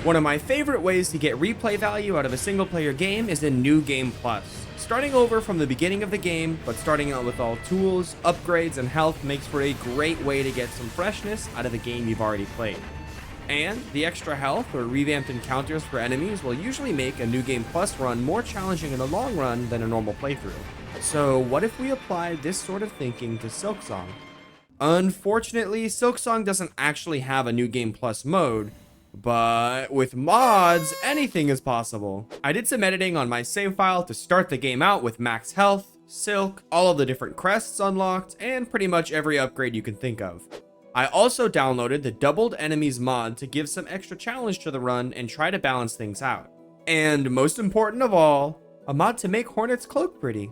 One of my favorite ways to get replay value out of a single player game is in New Game Plus. Starting over from the beginning of the game, but starting out with all tools, upgrades, and health makes for a great way to get some freshness out of the game you've already played. And the extra health or revamped encounters for enemies will usually make a New Game Plus run more challenging in the long run than a normal playthrough. So what if we apply this sort of thinking to Silksong? Unfortunately, Silksong doesn't actually have a New Game Plus mode, but with mods, anything is possible. I did some editing on my save file to start the game out with max health, silk, all of the different crests unlocked, and pretty much every upgrade you can think of. I also downloaded the doubled enemies mod to give some extra challenge to the run and try to balance things out. And most important of all, a mod to make Hornet's cloak pretty.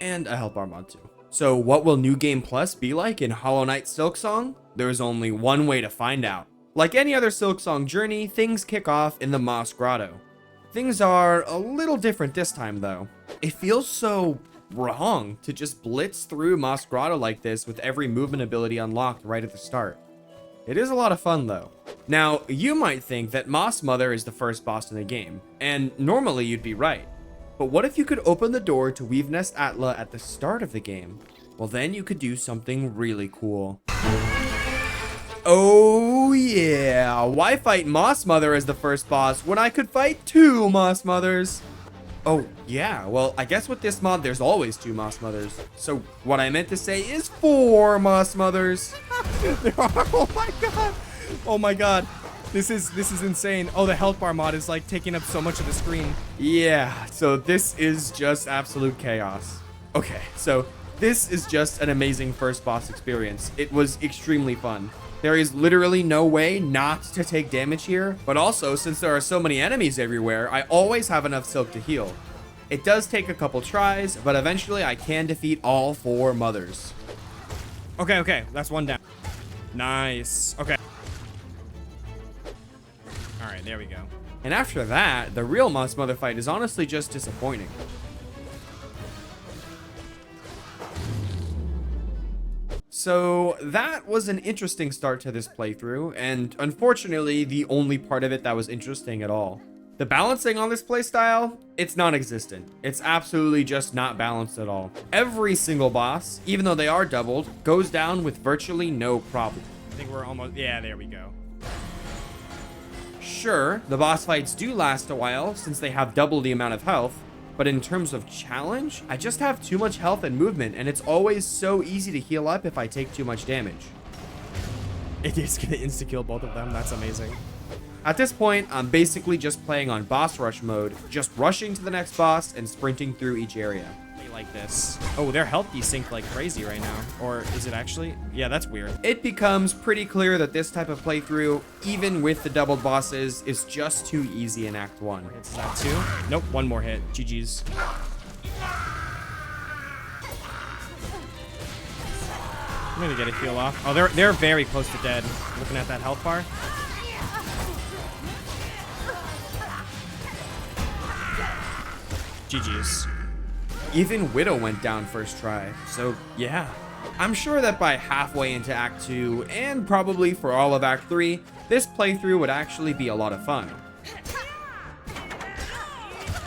And a health bar mod too. So what will New Game Plus be like in Hollow Knight Silksong? There's only one way to find out. Like any other Silksong journey, things kick off in the Moss Grotto. Things are a little different this time though. It feels so wrong to just blitz through Moss Grotto like this with every movement ability unlocked right at the start. It is a lot of fun though. Now, you might think that Moss Mother is the first boss in the game, and normally you'd be right. But what if you could open the door to Weave Nest Atla at the start of the game? Well, then you could do something really cool. Oh yeah, why fight Moss Mother as the first boss when I could fight 2 Moss Mothers? Oh yeah, well I guess with this mod there's always 2 Moss Mothers. So what I meant to say is 4 Moss Mothers. There are, oh my god. Oh my god. This is insane. Oh, the health bar mod is like taking up so much of the screen. Yeah, so this is just absolute chaos. Okay, so this is just an amazing first boss experience. It was extremely fun. There is literally no way not to take damage here, but also since there are so many enemies everywhere, I always have enough silk to heal. It does take a couple tries, but eventually I can defeat all 4 mothers. Okay, that's one down. Nice. Okay. All right, there we go. And after that, the real Moss Mother fight is honestly just disappointing. So that was an interesting start to this playthrough, and unfortunately the only part of it that was interesting at all. The balancing on this playstyle, it's non-existent. It's absolutely just not balanced at all. Every single boss, even though they are doubled, goes down with virtually no problem. I think we're almost, yeah, there we go. Sure, the boss fights do last a while since they have double the amount of health, but in terms of challenge, I just have too much health and movement, and it's always so easy to heal up if I take too much damage. It is gonna insta-kill both of them. That's amazing. At this point, I'm basically just playing on boss rush mode, just rushing to the next boss and sprinting through each area. Like this. Oh, their health desynced like crazy right now. Or is it actually? Yeah, that's weird. It becomes pretty clear that this type of playthrough, even with the doubled bosses, is just too easy in Act 1. Is that 2? Nope, one more hit. GG's. I'm gonna get a heal off. Oh, they're very close to dead. Looking at that health bar. GG's. Even Widow went down first try, so yeah. I'm sure that by halfway into Act 2, and probably for all of Act 3, this playthrough would actually be a lot of fun.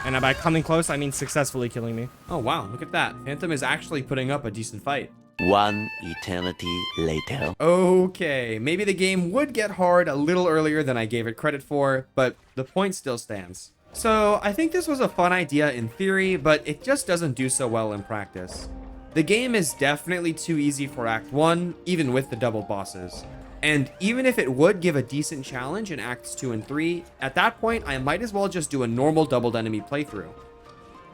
And by coming close, I mean successfully killing me. Oh wow, look at that. Phantom is actually putting up a decent fight. One eternity later. Okay, maybe the game would get hard a little earlier than I gave it credit for, but the point still stands. So I think this was a fun idea in theory, but it just doesn't do so well in practice. The game is definitely too easy for Act 1, even with the double bosses. And even if it would give a decent challenge in Acts 2 and 3, at that point I might as well just do a normal doubled enemy playthrough.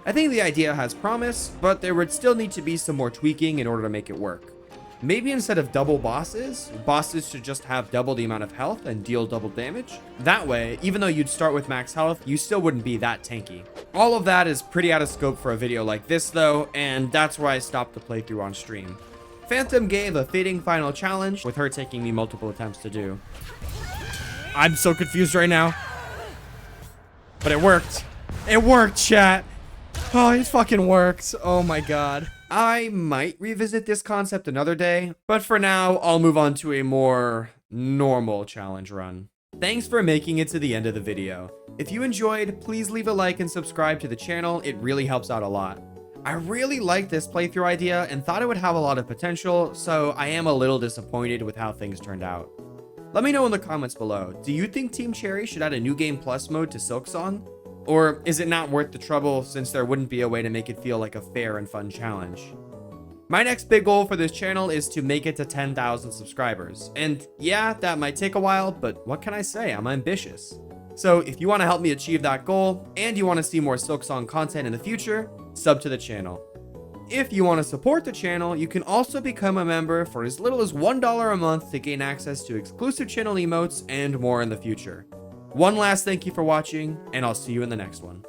I think the idea has promise, but there would still need to be some more tweaking in order to make it work. Maybe instead of double bosses should just have double the amount of health and deal double damage. That way, even though you'd start with max health, you still wouldn't be that tanky. All of that is pretty out of scope for a video like this though, and that's where I stopped the playthrough on stream. Phantom gave a fitting final challenge, with her taking me multiple attempts to do. I'm so confused right now. But it worked. It worked, chat. Oh, it fucking worked. Oh my god. I might revisit this concept another day, but for now, I'll move on to a more normal challenge run. Thanks for making it to the end of the video. If you enjoyed, please leave a like and subscribe to the channel. It really helps out a lot. I really liked this playthrough idea and thought it would have a lot of potential, so I am a little disappointed with how things turned out. Let me know in the comments below, do you think Team Cherry should add a new game plus mode to Silksong? Or is it not worth the trouble since there wouldn't be a way to make it feel like a fair and fun challenge? My next big goal for this channel is to make it to 10,000 subscribers. And yeah, that might take a while, but what can I say? I'm ambitious. So if you want to help me achieve that goal, and you want to see more Silksong content in the future, sub to the channel. If you want to support the channel, you can also become a member for as little as $1 a month to gain access to exclusive channel emotes and more in the future. One last thank you for watching, and I'll see you in the next one.